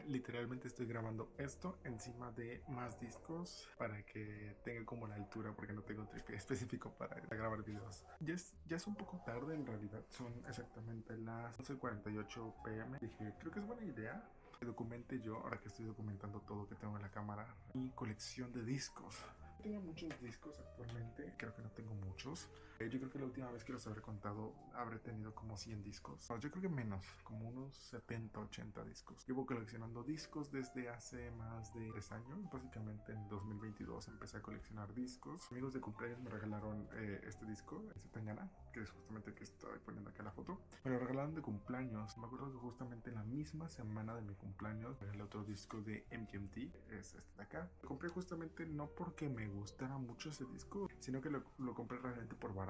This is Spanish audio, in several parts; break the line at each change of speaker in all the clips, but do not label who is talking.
literalmente estoy grabando esto encima de más discos para que tenga como la altura, porque no tengo tripié específico para grabar videos. Ya es un poco tarde en realidad, son exactamente las 11:48 pm. Dije, creo que es buena idea que documente yo, ahora que estoy documentando todo que tengo en la cámara, mi colección de discos. Tengo muchos discos actualmente, creo que no tengo muchos. Yo creo que la última vez que los habré contado habré tenido como 100 discos. No, yo creo que menos, como unos 70, 80 discos. Llevo coleccionando discos desde hace más de 3 años. Básicamente en 2022 empecé a coleccionar discos. Amigos de cumpleaños me regalaron este disco, Zetangana, que es justamente el que estoy poniendo acá la foto. Me lo regalaron de cumpleaños. Me acuerdo que justamente en la misma semana de mi cumpleaños el otro disco de MGMT, es este de acá. Lo compré justamente no porque me gustara mucho ese disco, sino que lo compré realmente por barato.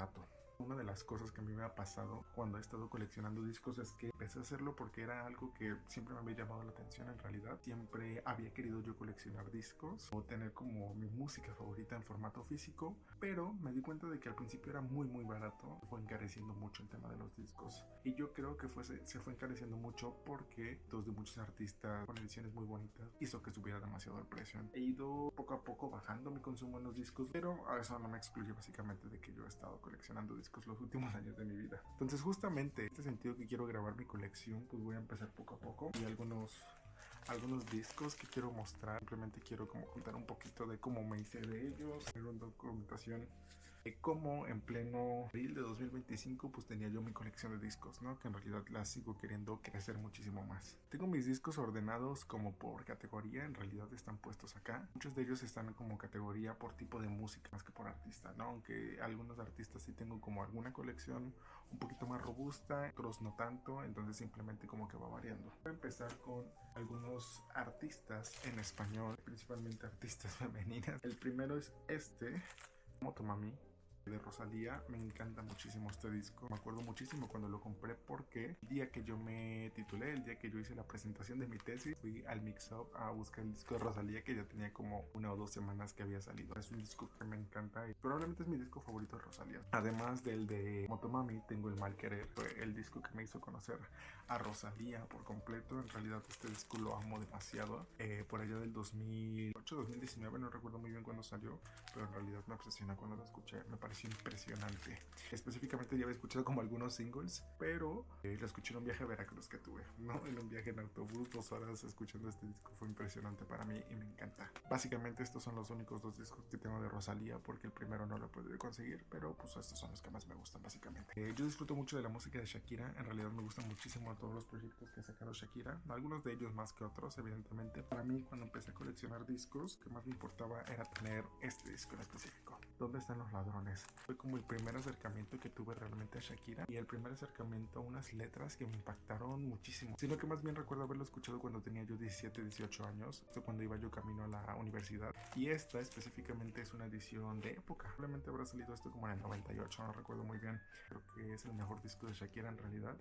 Una de las cosas que a mí me ha pasado cuando he estado coleccionando discos es que empecé a hacerlo porque era algo que siempre me había llamado la atención. En realidad siempre había querido yo coleccionar discos o tener como mi música favorita en formato físico, pero me di cuenta de que al principio era muy barato. Fue encareciendo mucho el tema de los discos y yo creo que se fue encareciendo mucho porque dos de muchos artistas con ediciones muy bonitas hizo que subiera demasiado el precio. He ido poco a poco bajando mi consumo en los discos, pero eso no me excluye básicamente de que yo he estado coleccionando discos los últimos años de mi vida. Entonces justamente en este sentido que quiero grabar mi colección, pues voy a empezar poco a poco y algunos discos que quiero mostrar. Simplemente quiero como contar un poquito de cómo me hice de ellos, tener una documentación de cómo en pleno abril de 2025 pues tenía yo mi colección de discos, ¿no? Que en realidad la sigo queriendo crecer muchísimo más. Tengo mis discos ordenados como por categoría, en realidad están puestos acá. Muchos de ellos están como categoría por tipo de música más que por artista, ¿no? Aunque algunos artistas sí tengo como alguna colección un poquito más robusta, otros no tanto, entonces simplemente como que va variando. Voy a empezar con algunos artistas en español, principalmente artistas femeninas. El primero es Motomami, de Rosalía. Me encanta muchísimo este disco. Me acuerdo muchísimo cuando lo compré porque el día que yo me titulé, el día que yo hice la presentación de mi tesis, fui al Mix Up a buscar el disco de Rosalía, que ya tenía como 1 o 2 semanas que había salido. Es un disco que me encanta y probablemente es mi disco favorito de Rosalía. Además del de Motomami, tengo El Mal Querer. Fue el disco que me hizo conocer a Rosalía por completo. En realidad este disco lo amo demasiado. Por allá del 2008, 2019, no recuerdo muy bien cuándo salió, pero en realidad me obsesiona cuando lo escuché. Me parece impresionante. Específicamente ya había escuchado como algunos singles, pero lo escuché en un viaje a Veracruz que tuve, ¿no? En un viaje en autobús, 2 horas escuchando este disco. Fue impresionante para mí y me encanta. Básicamente estos son los únicos 2 discos que tengo de Rosalía, porque el primero no lo he podido conseguir, pero pues estos son los que más me gustan básicamente. Yo disfruto mucho de la música de Shakira. En realidad me gustan muchísimo todos los proyectos que ha sacado Shakira, algunos de ellos más que otros, evidentemente. Para mí, cuando empecé a coleccionar discos, lo que más me importaba era tener este disco en específico. ¿Dónde están los ladrones? Fue como el primer acercamiento que tuve realmente a Shakira y el primer acercamiento a unas letras que me impactaron muchísimo. Sino que más bien recuerdo haberlo escuchado cuando tenía yo 17, 18 años, cuando iba yo camino a la universidad. Y esta específicamente es una edición de época. Probablemente habrá salido esto como en el 98, no recuerdo muy bien. Creo que es el mejor disco de Shakira en realidad.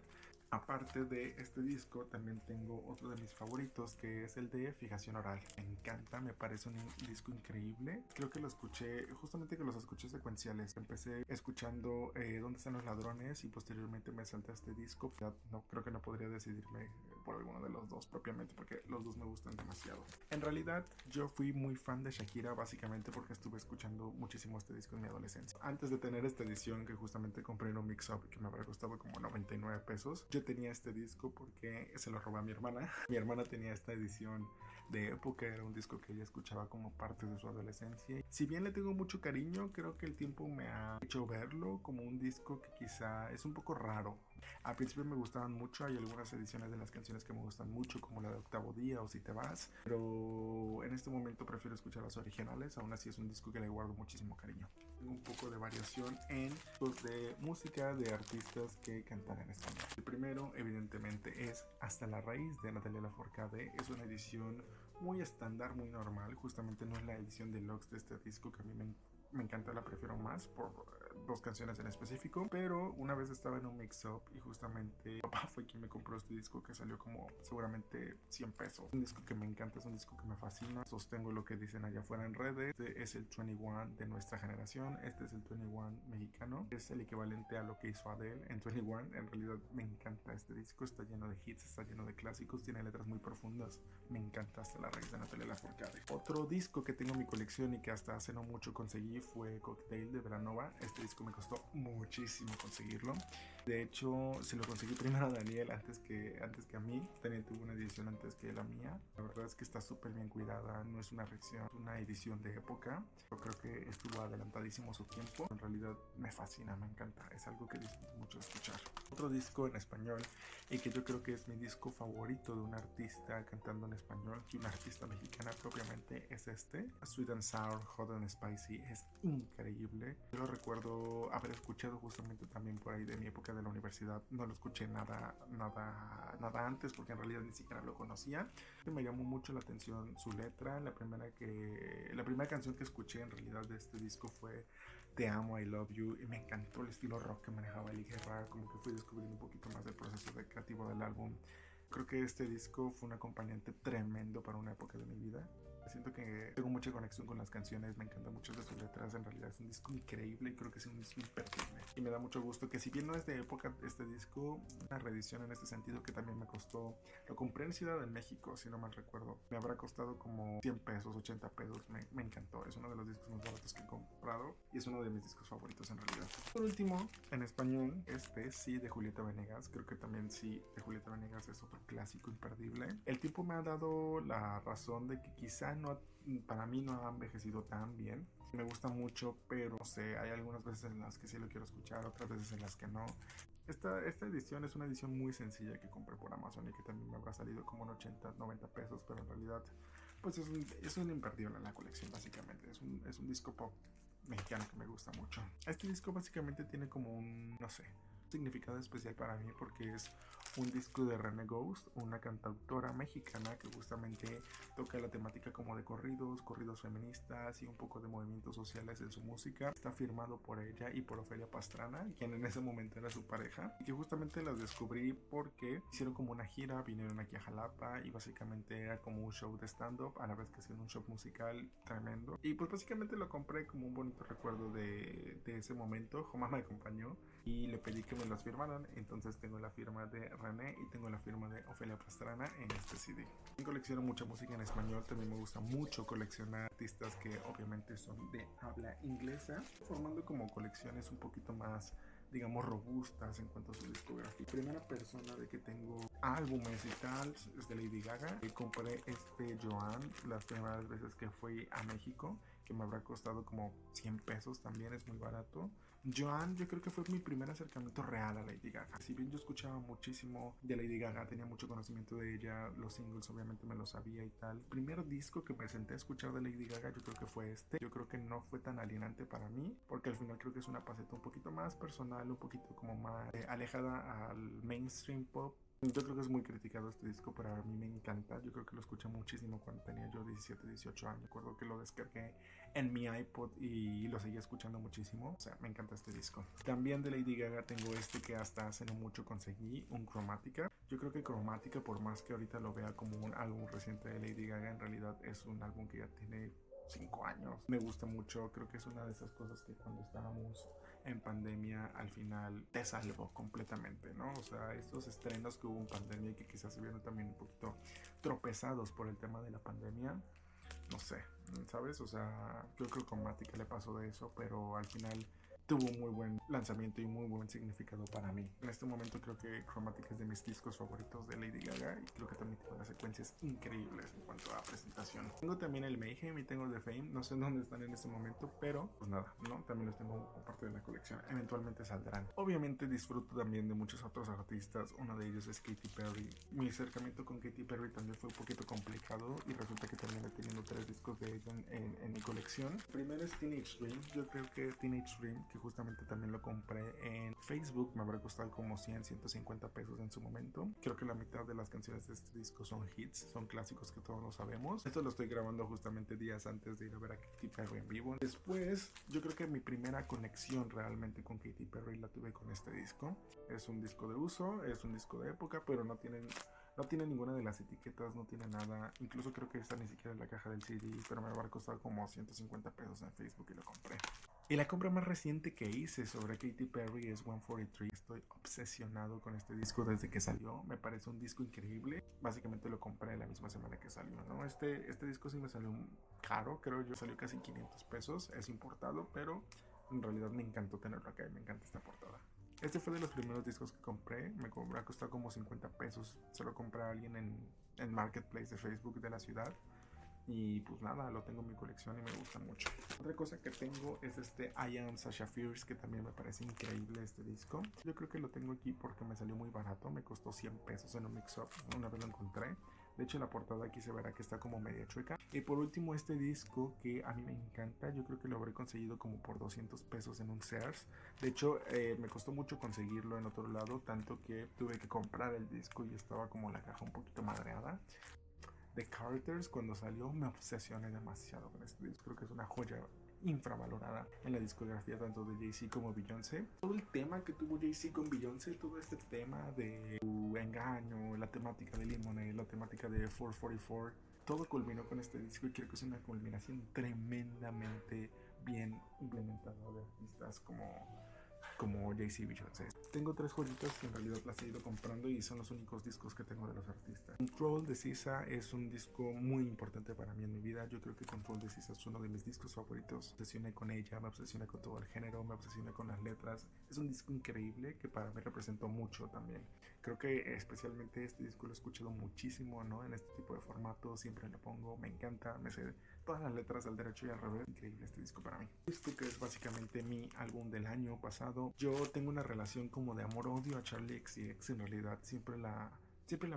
Aparte de este disco, también tengo otro de mis favoritos, que es el de Fijación Oral. Me encanta, me parece un disco increíble. Creo que lo escuché, justamente que los escuché secuenciales. Empecé escuchando ¿Dónde están los ladrones? Y posteriormente me salté a este disco. Ya no, creo que no podría decidirme por alguno de los dos propiamente, porque los dos me gustan demasiado. En realidad, yo fui muy fan de Shakira básicamente porque estuve escuchando muchísimo este disco en mi adolescencia. Antes de tener esta edición que justamente compré en un mix-up que me habrá costado como 99 pesos, yo tenía este disco porque se lo robé a mi hermana. Mi hermana tenía esta edición de época, era un disco que ella escuchaba como parte de su adolescencia. Si bien le tengo mucho cariño, creo que el tiempo me ha hecho verlo como un disco que quizá es un poco raro. Al principio me gustaban mucho, hay algunas ediciones de las canciones que me gustan mucho, como la de Octavo Día o Si Te Vas, pero en este momento prefiero escuchar las originales. Aún así es un disco que le guardo muchísimo cariño. Tengo un poco de variación en los de música de artistas que cantan en español. El primero evidentemente es Hasta la Raíz de Natalia Lafourcade. Es una edición muy estándar, muy normal. Justamente no es la edición deluxe de este disco que a mí me encanta, la prefiero más por dos canciones en específico, pero una vez estaba en un mix-up y justamente papá fue quien me compró este disco que salió como seguramente 100 pesos. Un disco que me encanta, es un disco que me fascina. Sostengo lo que dicen allá afuera en redes. Este es el 21 de nuestra generación, este es el 21 mexicano, es el equivalente a lo que hizo Adele en 21. En realidad me encanta este disco, está lleno de hits, está lleno de clásicos, tiene letras muy profundas, me encanta hasta la raíz de Natalia Lafourcade. Otro disco que tengo en mi colección y que hasta hace no mucho conseguí fue Cocktail de Belanova. Este disco me costó muchísimo conseguirlo. De hecho, se lo conseguí primero a Daniel antes que a mí. Daniel tuvo una edición antes que la mía. La verdad es que está súper bien cuidada, no es una reacción, es una edición de época. Yo creo que estuvo adelantadísimo su tiempo. En realidad me fascina, me encanta, es algo que disfruto mucho escuchar. Otro disco en español y que yo creo que es mi disco favorito de un artista cantando en español, y una artista mexicana propiamente, es este, Sweet and Sour, Hot and Spicy. Es increíble. Yo lo recuerdo haber escuchado justamente también por ahí de mi época de la universidad. No lo escuché nada antes porque en realidad ni siquiera lo conocía. Me llamó mucho la atención su letra. La primera canción que escuché en realidad de este disco fue Te Amo, I Love You, y me encantó el estilo rock que manejaba Eli Guerra. Como que fui descubriendo un poquito más del proceso creativo del álbum. Creo que este disco fue un acompañante tremendo para una época de mi vida. Siento que tengo mucha conexión con las canciones, me encantan muchas de sus letras. En realidad es un disco increíble y creo que es un disco imperdible. Y me da mucho gusto que, si bien no es de época este disco, una reedición en este sentido que también me costó. Lo compré en Ciudad de México, si no mal recuerdo. Me habrá costado como 100 pesos, 80 pesos. Me encantó. Es uno de los discos más baratos que he comprado y es uno de mis discos favoritos en realidad. Por último, en español, este sí de Julieta Venegas. Creo que también sí de Julieta Venegas es otro clásico imperdible. El tiempo me ha dado la razón de que quizá para mí no ha envejecido tan bien. Me gusta mucho, pero no sé, hay algunas veces en las que sí lo quiero escuchar, otras veces en las que no. Esta edición es una edición muy sencilla que compré por Amazon y que también me habrá salido como en 80, 90 pesos, pero en realidad pues es un imperdible en la colección básicamente. Es un disco pop mexicano que me gusta mucho. Este disco básicamente tiene como un, no sé, significado especial para mí porque es un disco de René Ghost, una cantautora mexicana que justamente toca la temática como de corridos feministas y un poco de movimientos sociales en su música. Está firmado por ella y por Ofelia Pastrana, quien en ese momento era su pareja, y que justamente las descubrí porque hicieron como una gira, vinieron aquí a Jalapa y básicamente era como un show de stand-up a la vez que hacían un show musical tremendo. Y pues básicamente lo compré como un bonito recuerdo de ese momento. Joma me acompañó y le pedí que me las firmaran, entonces tengo la firma de René y tengo la firma de Ofelia Pastrana en este CD. Yo colecciono mucha música en español, también me gusta mucho coleccionar artistas que obviamente son de habla inglesa, formando como colecciones un poquito más, digamos, robustas en cuanto a su discografía. Primera persona de que tengo álbumes y tal es de Lady Gaga. Compré este Joan las primeras veces que fui a México, que me habrá costado como 100 pesos, también es muy barato. Joan, yo creo que fue mi primer acercamiento real a Lady Gaga. Si bien yo escuchaba muchísimo de Lady Gaga, tenía mucho conocimiento de ella, los singles obviamente me los sabía y tal. El primer disco que me senté a escuchar de Lady Gaga yo creo que fue este. Yo creo que no fue tan alienante para mí, porque al final creo que es una faceta un poquito más personal, un poquito como más alejada al mainstream pop. Yo creo que es muy criticado este disco, pero a mí me encanta. Yo creo que lo escuché muchísimo cuando tenía yo 17, 18 años. Recuerdo que lo descargué en mi iPod y lo seguía escuchando muchísimo. O sea, me encanta este disco. También de Lady Gaga tengo este que hasta hace no mucho conseguí, un Chromatica. Yo creo que Chromatica, por más que ahorita lo vea como un álbum reciente de Lady Gaga, en realidad es un álbum que ya tiene 5 años. Me gusta mucho, creo que es una de esas cosas que cuando estábamos en pandemia al final te salvó completamente, ¿no? O sea, estos estrenos que hubo en pandemia y que quizás se vieron también un poquito tropezados por el tema de la pandemia, no sé, ¿sabes? O sea, yo creo que con Chromatica le pasó de eso, pero al final tuvo un muy buen lanzamiento y muy buen significado para mí. En este momento creo que Chromatica es de mis discos favoritos de Lady Gaga y creo que también tiene unas secuencias increíbles en cuanto a presentación. Tengo también el Mayhem y tengo el The Fame, no sé en dónde están en este momento, pero pues nada, ¿no? También los tengo como parte de la colección, eventualmente saldrán. Obviamente disfruto también de muchos otros artistas, uno de ellos es Katy Perry. Mi acercamiento con Katy Perry también fue un poquito complicado y resulta que terminé teniendo 3 discos de ella en mi colección. El primero es Teenage Dream. Yo creo que Teenage Dream, que justamente también lo compré en Facebook. Me habrá costado como 150 pesos en su momento. Creo que la mitad de las canciones de este disco son hits, son clásicos que todos lo sabemos. Esto lo estoy grabando justamente días antes de ir a ver a Katy Perry en vivo. Después, yo creo que mi primera conexión realmente con Katy Perry la tuve con este disco. Es un disco de uso, es un disco de época, pero no tiene ninguna de las etiquetas, no tiene nada. Incluso creo que esta ni siquiera es la caja del CD, pero me habrá costado como 150 pesos en Facebook y lo compré. Y la compra más reciente que hice sobre Katy Perry es 143. Estoy obsesionado con este disco desde que salió. Me parece un disco increíble. Básicamente lo compré la misma semana que salió, ¿no? Este disco sí me salió caro, creo yo salió casi 500 pesos. Es importado, pero en realidad me encantó tenerlo acá y me encanta esta portada. Este fue de los primeros discos que compré. Me ha costado como 50 pesos. Se lo compré a alguien en Marketplace de Facebook de la ciudad. Y pues nada, lo tengo en mi colección y me gusta mucho. Otra cosa que tengo es este I Am Sasha Fierce, que también me parece increíble este disco. Yo creo que lo tengo aquí porque me salió muy barato. Me costó 100 pesos en un mix-up. Una vez lo encontré. De hecho, la portada aquí se verá que está como media chueca. Y por último, este disco que a mí me encanta. Yo creo que lo habré conseguido como por 200 pesos en un Sears. De hecho, me costó mucho conseguirlo en otro lado, tanto que tuve que comprar el disco y estaba como la caja un poquito madreada. The Carters, cuando salió, me obsesioné demasiado con este disco. Creo que es una joya infravalorada en la discografía tanto de Jay-Z como Beyoncé. Todo el tema que tuvo Jay-Z con Beyoncé, todo este tema de su engaño, la temática de Lemonade, la temática de 444, todo culminó con este disco y creo que es una culminación tremendamente bien implementada de artistas como Jay-Z y Beyoncé. Tengo 3 joyitas que en realidad las he ido comprando y son los únicos discos que tengo de los artistas. Control de SZA es un disco muy importante para mí en mi vida. Yo creo que Control de SZA es uno de mis discos favoritos. Me obsesioné con ella, me obsesioné con todo el género, me obsesioné con las letras. Es un disco increíble que para mí representó mucho también. Creo que especialmente este disco lo he escuchado muchísimo, ¿no? En este tipo de formato siempre lo pongo, me encanta, me sé todas las letras al derecho y al revés. Increíble este disco para mí. Esto que es básicamente mi álbum del año pasado. Yo tengo una relación como de amor-odio a Charli XCX. En realidad siempre la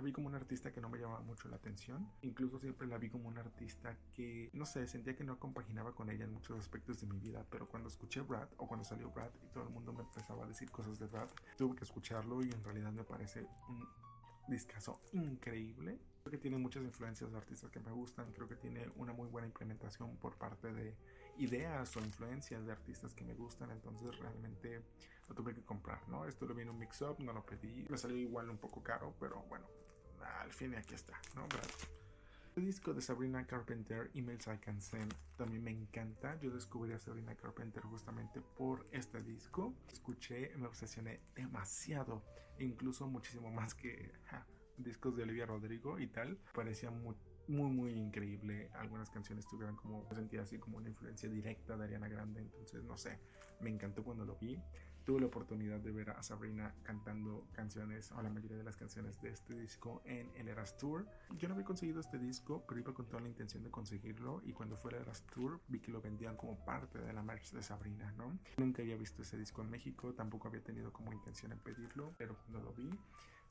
vi como una artista que no me llamaba mucho la atención. Incluso siempre la vi como una artista que, no sé, sentía que no compaginaba con ella en muchos aspectos de mi vida. Pero cuando escuché Brad, o cuando salió Brad y todo el mundo me empezaba a decir cosas de Brad, tuve que escucharlo y en realidad me parece un discazo increíble. Creo que tiene muchas influencias de artistas que me gustan. Creo que tiene una muy buena implementación por parte de ideas o influencias de artistas que me gustan. Entonces realmente lo tuve que comprar, ¿no? Esto lo vi en un mix-up, no lo pedí. Me salió igual un poco caro, pero bueno, al fin aquí está, ¿no? Gracias. El disco de Sabrina Carpenter, Emails I Can Send, también me encanta. Yo descubrí a Sabrina Carpenter justamente por este disco. Escuché, me obsesioné demasiado, incluso muchísimo más que discos de Olivia Rodrigo y tal. Parecía muy increíble. Algunas canciones tuvieron como, sentía así como una influencia directa de Ariana Grande. Entonces, no sé, me encantó cuando lo vi. Tuve la oportunidad de ver a Sabrina cantando canciones, o la mayoría de las canciones de este disco, en el Eras Tour. Yo no había conseguido este disco, pero iba con toda la intención de conseguirlo. Y cuando fue el Eras Tour, vi que lo vendían como parte de la merch de Sabrina, ¿no? Nunca había visto ese disco en México, tampoco había tenido como intención en pedirlo, pero cuando lo vi,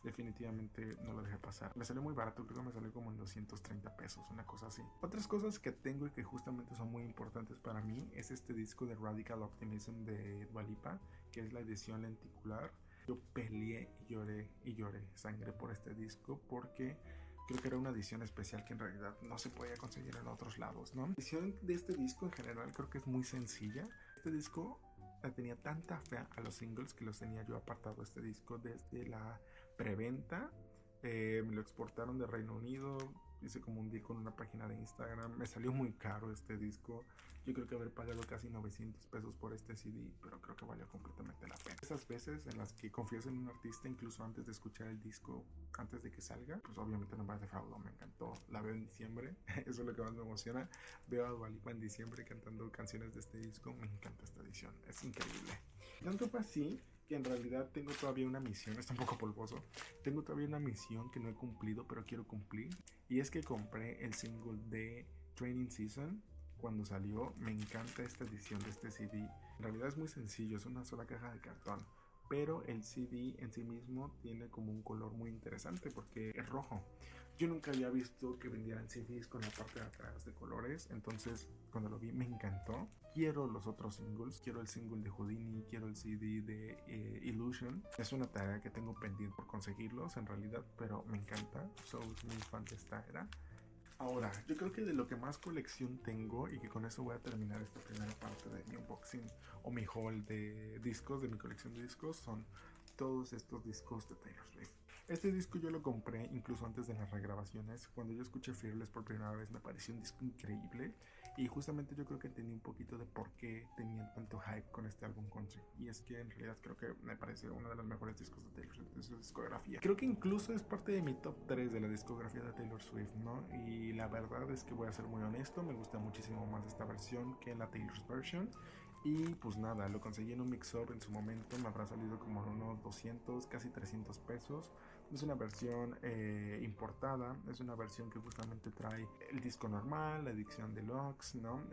definitivamente no lo dejé pasar. Me salió muy barato, creo que me salió como en 230 pesos, una cosa así. Otras cosas que tengo y que justamente son muy importantes para mí es este disco de Radical Optimism de Dua Lipa, que es la edición lenticular. Yo peleé y lloré sangre por este disco porque creo que era una edición especial que en realidad no se podía conseguir en otros lados, ¿no? La edición de este disco en general creo que es muy sencilla. Este disco la tenía tanta fe a los singles que los tenía yo apartado este disco desde la preventa. Me lo exportaron de Reino Unido. Hice como un deal con una página de Instagram. Me salió muy caro este disco. Yo creo que haber pagado casi 900 pesos por este CD, pero creo que valió completamente la pena. Esas veces en las que confías en un artista incluso antes de escuchar el disco, antes de que salga, pues obviamente no me defraudó, me encantó. La veo en diciembre, eso es lo que más me emociona. Veo a Dua Lipa en diciembre cantando canciones de este disco. Me encanta esta edición, es increíble. Tanto fue así que en realidad tengo todavía una misión, está un poco polvoso. Tengo todavía una misión que no he cumplido, pero quiero cumplir. Y es que compré el single de Training Season cuando salió. Me encanta esta edición de este CD. En realidad es muy sencillo, es una sola caja de cartón. Pero el CD en sí mismo tiene como un color muy interesante porque es rojo. Yo nunca había visto que vendieran CDs con la parte de atrás de colores, entonces cuando lo vi me encantó. Quiero los otros singles, quiero el single de Houdini, quiero el CD de Illusion. Es una tarea que tengo pendiente por conseguirlos en realidad, pero me encanta. Soy muy fan de esta era. Ahora, yo creo que de lo que más colección tengo, y que con eso voy a terminar esta primera parte de mi unboxing o mi haul de discos, de mi colección de discos, son todos estos discos de Taylor Swift. Este disco yo lo compré incluso antes de las regrabaciones. Cuando yo escuché Fearless por primera vez me pareció un disco increíble, y justamente yo creo que entendí un poquito de por qué tenían tanto hype con este álbum country. Y es que en realidad creo que me parece uno de los mejores discos de Taylor Swift, de su discografía. Creo que incluso es parte de mi top 3 de la discografía de Taylor Swift, ¿no? Y la verdad es que voy a ser muy honesto, me gusta muchísimo más esta versión que la Taylor's version. Y pues nada, lo conseguí en un mix-up en su momento, me habrá salido como en unos 200, casi 300 pesos. Es una versión importada, es una versión que justamente trae el disco normal, la edición deluxe, ¿no?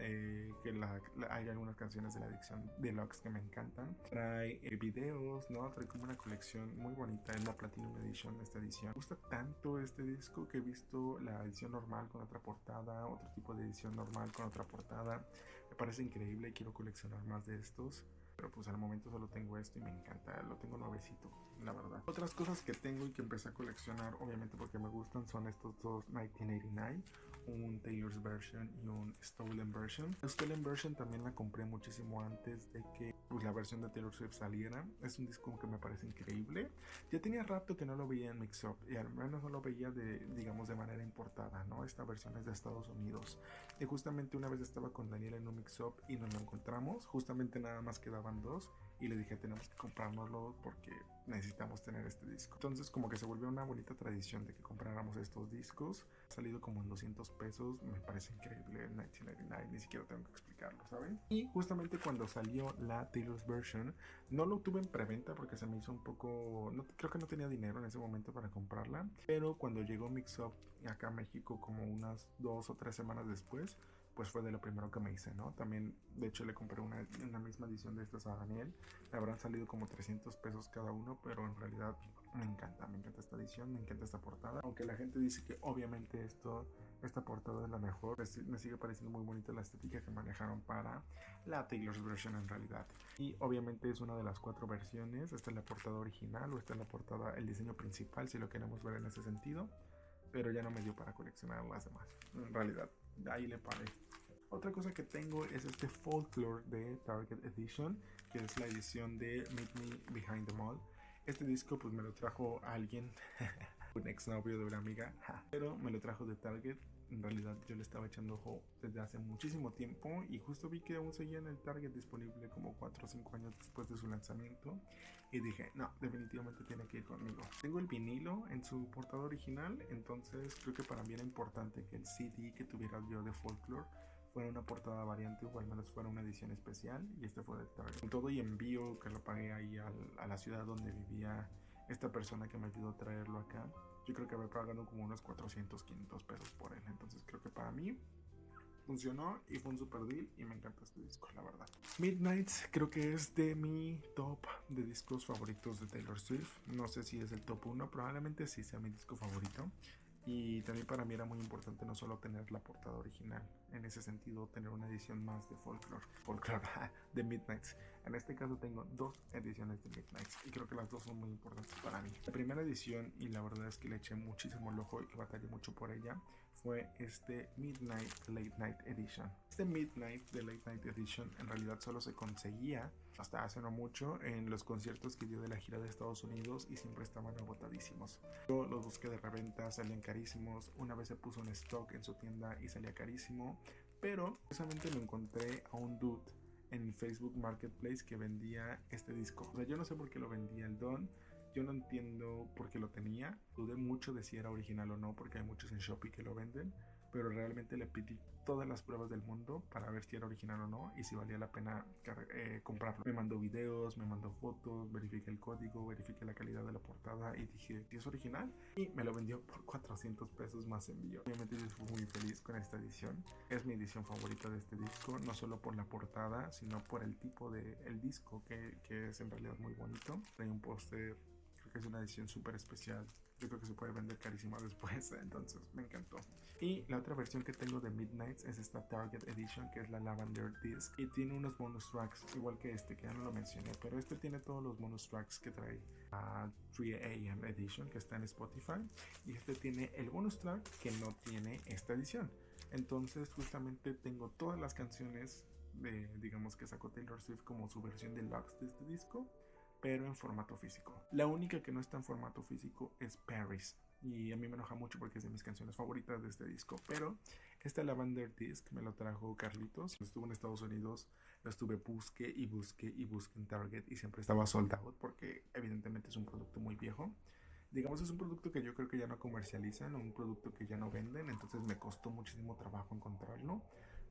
Hay algunas canciones de la edición deluxe que me encantan. Trae videos, ¿no? Trae como una colección muy bonita, es la Platinum Edition esta edición. Me gusta tanto este disco que he visto la edición normal con otra portada, otro tipo de edición normal con otra portada. Me parece increíble y quiero coleccionar más de estos. Pero pues al momento solo tengo esto y me encanta, lo tengo nuevecito, la verdad. Otras cosas que tengo y que empecé a coleccionar, obviamente porque me gustan, son estos dos 1989, un Taylor's version y un Stolen version. La Stolen version también la compré muchísimo antes de que pues, la versión de Taylor Swift saliera. Es un disco que me parece increíble. Ya tenía rato que no lo veía en Mix-Up, y al menos no lo veía digamos, de manera importada, ¿no? Esta versión es de Estados Unidos. Y justamente una vez estaba con Daniel en un Mix-Up y nos lo encontramos, justamente nada más quedaba dos, y le dije tenemos que comprárnoslo porque necesitamos tener este disco. Entonces como que se volvió una bonita tradición de que compráramos estos discos. Ha salido como en 200 pesos, me parece increíble. 1999, ni siquiera tengo que explicarlo, ¿saben? Y justamente cuando salió la Taylor's version, no lo tuve en preventa porque se me hizo un poco, no, creo que no tenía dinero en ese momento para comprarla, pero cuando llegó Mix-Up acá a México como unas 2 o 3 semanas después, pues fue de lo primero que me hice, ¿no? También, de hecho, le compré una misma edición de estas a Daniel. Le habrán salido como 300 pesos cada uno, pero en realidad me encanta esta edición, me encanta esta portada. Aunque la gente dice que obviamente esta portada es la mejor, me sigue pareciendo muy bonita la estética que manejaron para la Taylor's version en realidad. Y obviamente es una de las 4 versiones. Esta es la portada original, o esta es la portada, el diseño principal, si lo queremos ver en ese sentido. Pero ya no me dio para coleccionar las demás, en realidad. Ahí le paré. Otra cosa que tengo es este Folklore de Target Edition, que es la edición de Meet Me Behind the Mall. Este disco pues me lo trajo alguien, un exnovio de una amiga, pero me lo trajo de Target. En realidad yo le estaba echando ojo desde hace muchísimo tiempo y justo vi que aún seguía en el Target disponible como 4 o 5 años después de su lanzamiento, y dije, no, definitivamente tiene que ir conmigo. Tengo el vinilo en su portada original, entonces creo que para mí era importante que el CD que tuviera yo de Folklore fuera una portada variante, o al menos fuera una edición especial, y este fue de Target. Con todo y envío que lo pagué ahí a la ciudad donde vivía esta persona que me ayudó a traerlo acá, yo creo que me pagando como unos 400, 500 pesos por él. Entonces creo que para mí funcionó y fue un super deal, y me encanta este disco, la verdad. Midnights creo que es de mi top de discos favoritos de Taylor Swift. No sé si es el top 1, probablemente sí sea mi disco favorito. Y también para mí era muy importante no solo tener la portada original, en ese sentido tener una edición más de Folklore de Midnights. En este caso tengo 2 ediciones de Midnights y creo que las dos son muy importantes para mí. La primera edición, y la verdad es que le eché muchísimo el ojo y que batallé mucho por ella, fue este Midnight Late Night Edition. Este Midnight de Late Night Edition en realidad solo se conseguía hasta hace no mucho en los conciertos que dio de la gira de Estados Unidos, y siempre estaban agotadísimos. Yo los busqué de reventa, salían carísimos. Una vez se puso en stock en su tienda y salía carísimo, pero precisamente me encontré a un dude en Facebook Marketplace que vendía este disco. O sea, yo no sé por qué lo vendía el don. Yo no entiendo por qué lo tenía. Dudé mucho de si era original o no, porque hay muchos en Shopee que lo venden, pero realmente le pedí todas las pruebas del mundo para ver si era original o no y si valía la pena comprarlo. Me mandó videos, me mandó fotos, verifiqué el código, verifiqué la calidad de la portada y dije, ¿si es original? Y me lo vendió por 400 pesos más envío. Obviamente yo estoy muy feliz con esta edición. Es mi edición favorita de este disco, no solo por la portada, sino por el tipo de el disco, que es en realidad muy bonito. Trae un póster, creo que es una edición súper especial yo creo que se puede vender carísimo después, entonces me encantó. Y la otra versión que tengo de Midnights es esta Target Edition, que es la Lavender Disc, y tiene unos bonus tracks, igual que este, que ya no lo mencioné, pero este tiene todos los bonus tracks que trae a 3AM Edition, que está en Spotify, y este tiene el bonus track que no tiene esta edición. Entonces justamente tengo todas las canciones digamos que sacó Taylor Swift como su versión deluxe de este disco, pero en formato físico. La única que no está en formato físico es Paris, y a mí me enoja mucho porque es de mis canciones favoritas de este disco, pero esta Lavender Disc me lo trajo Carlitos. Estuvo en Estados Unidos, lo estuve busque y busque y busque en Target y siempre estaba sold out porque evidentemente es un producto muy viejo. Digamos, es un producto que yo creo que ya no comercializan, un producto que ya no venden, entonces me costó muchísimo trabajo encontrarlo.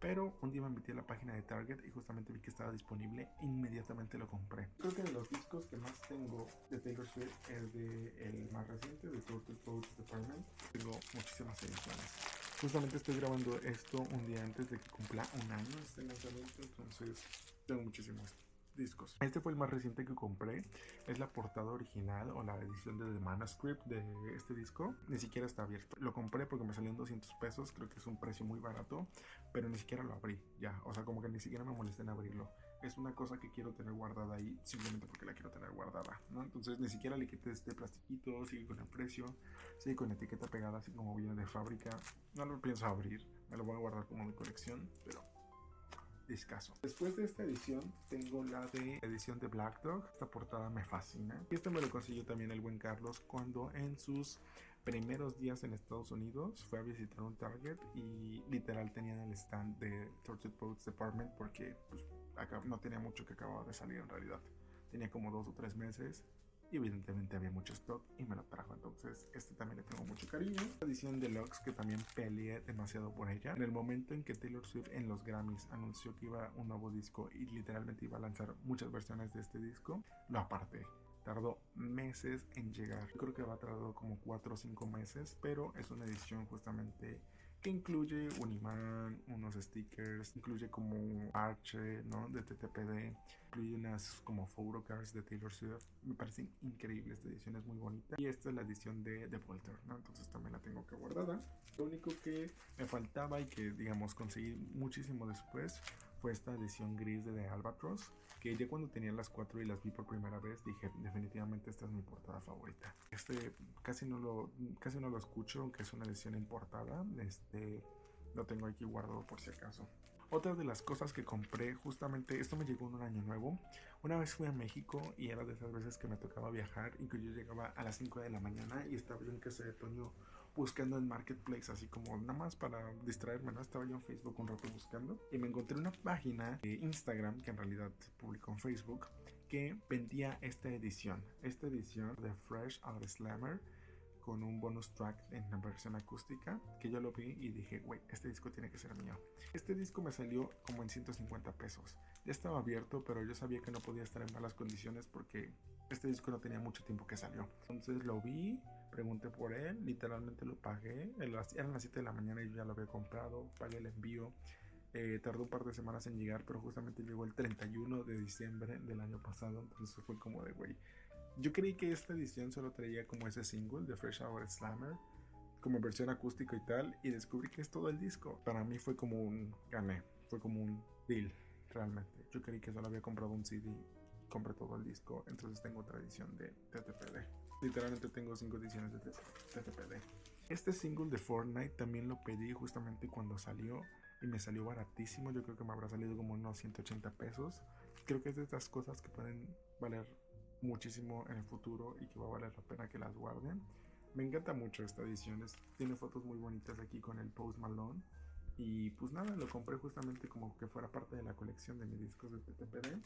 Pero un día me metí a la página de Target y justamente vi que estaba disponible, inmediatamente lo compré. Creo que de los discos que más tengo de Taylor Swift es el más reciente, de Tortured Poets Department. Tengo muchísimas ediciones. Justamente estoy grabando esto un día antes de que cumpla un año este lanzamiento, entonces tengo muchísimos discos. Este fue el más reciente que compré. Es la portada original o la edición de The Manuscript de este disco. Ni siquiera está abierto. Lo compré porque me salió en 200 pesos. Creo que es un precio muy barato, pero ni siquiera lo abrí ya. O sea, como que ni siquiera me molesté en abrirlo. Es una cosa que quiero tener guardada ahí simplemente porque la quiero tener guardada, ¿no? Entonces ni siquiera le quité este plastiquito. Sigue con el precio, sigue con etiqueta pegada así como viene de fábrica. No lo pienso abrir. Me lo voy a guardar como mi colección, pero discazo. Después de esta edición tengo la de edición de Black Dog. Esta portada me fascina y este me lo consiguió también el buen Carlos cuando en sus primeros días en Estados Unidos fue a visitar un Target y literal tenían el stand de Tortured Poets Department porque pues, acá no tenía mucho que acababa de salir en realidad. Tenía como 2 o 3 meses y evidentemente había mucho stock y me lo trajo, entonces este también le tengo mucho cariño. La edición deluxe que también peleé demasiado por ella. En el momento en que Taylor Swift en los Grammys anunció que iba un nuevo disco y literalmente iba a lanzar muchas versiones de este disco, lo aparté. Tardó meses en llegar. Yo creo que va a tardar como 4 o 5 meses, pero es una edición justamente que incluye un imán, unos stickers, incluye como un parche, ¿no? De TTPD, incluye unas como photocards de Taylor Swift. Me parece increíble, esta edición es muy bonita. Y esta es la edición de The Volter, ¿no? Entonces también la tengo que guardada. Lo único que me faltaba y que, digamos, conseguí muchísimo después fue esta edición gris de The Albatross, que ya cuando tenía las 4 y las vi por primera vez dije definitivamente esta es mi portada favorita. Casi no lo escucho, aunque es una edición importada. Lo tengo aquí guardado por si acaso. Otra de las cosas que compré, justamente esto me llegó en un año nuevo. Una vez fui a México y era de esas veces que me tocaba viajar y que yo llegaba a las 5 de la mañana y estaba yo en casa de Toño buscando en Marketplace, así como nada más para distraerme, ¿no? Estaba yo en Facebook un rato buscando y me encontré una página de Instagram, que en realidad publicó en Facebook, que vendía esta edición de Fresh Out Slammer con un bonus track en la versión acústica, que yo lo vi y dije, güey, este disco tiene que ser mío. Este disco me salió como en 150 pesos. Ya estaba abierto, pero yo sabía que no podía estar en malas condiciones porque este disco no tenía mucho tiempo que salió. Entonces lo vi, pregunté por él, literalmente lo pagué. Eran las 7 de la mañana y yo ya lo había comprado, pagué el envío. Tardó un par de semanas en llegar, pero justamente llegó el 31 de diciembre del año pasado. Entonces fue como de, güey, yo creí que esta edición solo traía como ese single de Fresh Out Slammer, como versión acústica y tal, y descubrí que es todo el disco. Para mí fue como fue como un deal, realmente. Yo creí que solo había comprado un CD, compré todo el disco, entonces tengo otra edición de TTPD. Literalmente tengo 5 ediciones de TTPD. Este single de Fortnite también lo pedí justamente cuando salió y me salió baratísimo. Yo creo que me habrá salido como unos 180 pesos. Creo que es de estas cosas que pueden valer muchísimo en el futuro y que va a valer la pena que las guarden. Me encanta mucho esta edición, tiene fotos muy bonitas aquí con el Post Malone y pues nada, lo compré justamente como que fuera parte de la colección de mis discos de TTPD.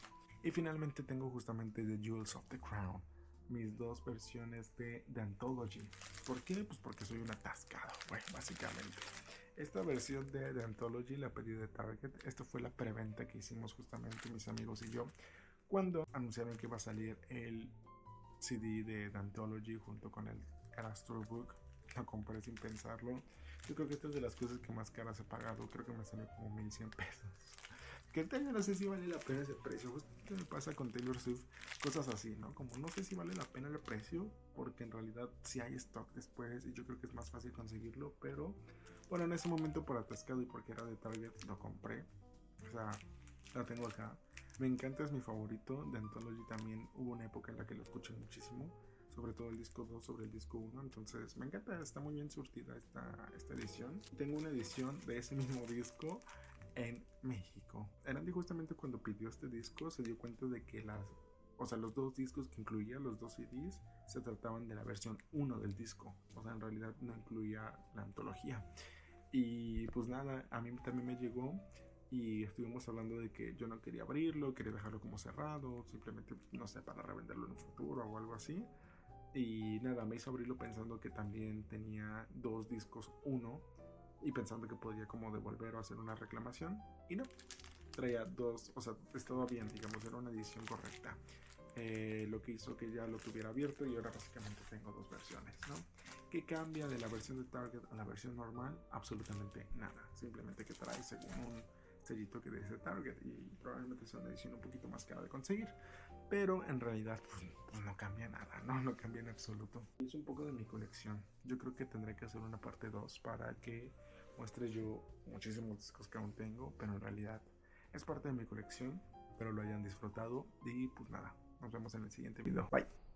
Y finalmente tengo justamente The Jewels of the Crown, mis 2 versiones de The Anthology. ¿Por qué? Pues porque soy un atascado, bueno, básicamente. Esta versión de The Anthology la pedí de Target. Esta fue la preventa que hicimos justamente mis amigos y yo cuando anunciaron que iba a salir el CD de The Anthology junto con el Astrobook. Lo compré sin pensarlo. Yo creo que esta es de las cosas que más caras he pagado. Creo que me salió como 1100 pesos. Que ahorita yo no sé si vale la pena ese precio. Justo me pasa con Taylor Swift, cosas así, ¿no? Como no sé si vale la pena el precio, porque en realidad sí hay stock después y yo creo que es más fácil conseguirlo, pero bueno, en ese momento por atascado y porque era de Target lo compré. O sea, la tengo acá. Me encanta, es mi favorito. De Anthology también hubo una época en la que lo escuché muchísimo, sobre todo el disco 2 sobre el disco 1, entonces me encanta, está muy bien surtida esta edición. Tengo una edición de ese mismo disco en México. Erandi justamente cuando pidió este disco se dio cuenta de que los dos discos que incluía, los dos CDs, se trataban de la versión 1 del disco, o sea, en realidad no incluía la antología. Y pues nada, a mí también me llegó y estuvimos hablando de que yo no quería abrirlo, quería dejarlo como cerrado, simplemente, no sé, para revenderlo en un futuro o algo así. Y nada, me hizo abrirlo pensando que también tenía dos discos uno y pensando que podía como devolver o hacer una reclamación. Y no, traía dos, o sea, estaba bien, digamos, era una edición correcta. Lo que hizo que ya lo tuviera abierto y ahora básicamente tengo dos versiones, ¿no? ¿Qué cambia de la versión de Target a la versión normal? Absolutamente nada, simplemente que trae según un sellito que dice Target y probablemente sea una edición un poquito más cara de conseguir, pero en realidad pues no cambia nada, no cambia en absoluto. Es un poco de mi colección, yo creo que tendré que hacer una parte 2 para que muestre yo muchísimos discos que aún tengo, pero en realidad es parte de mi colección, pero lo hayan disfrutado y pues nada, nos vemos en el siguiente video. Bye.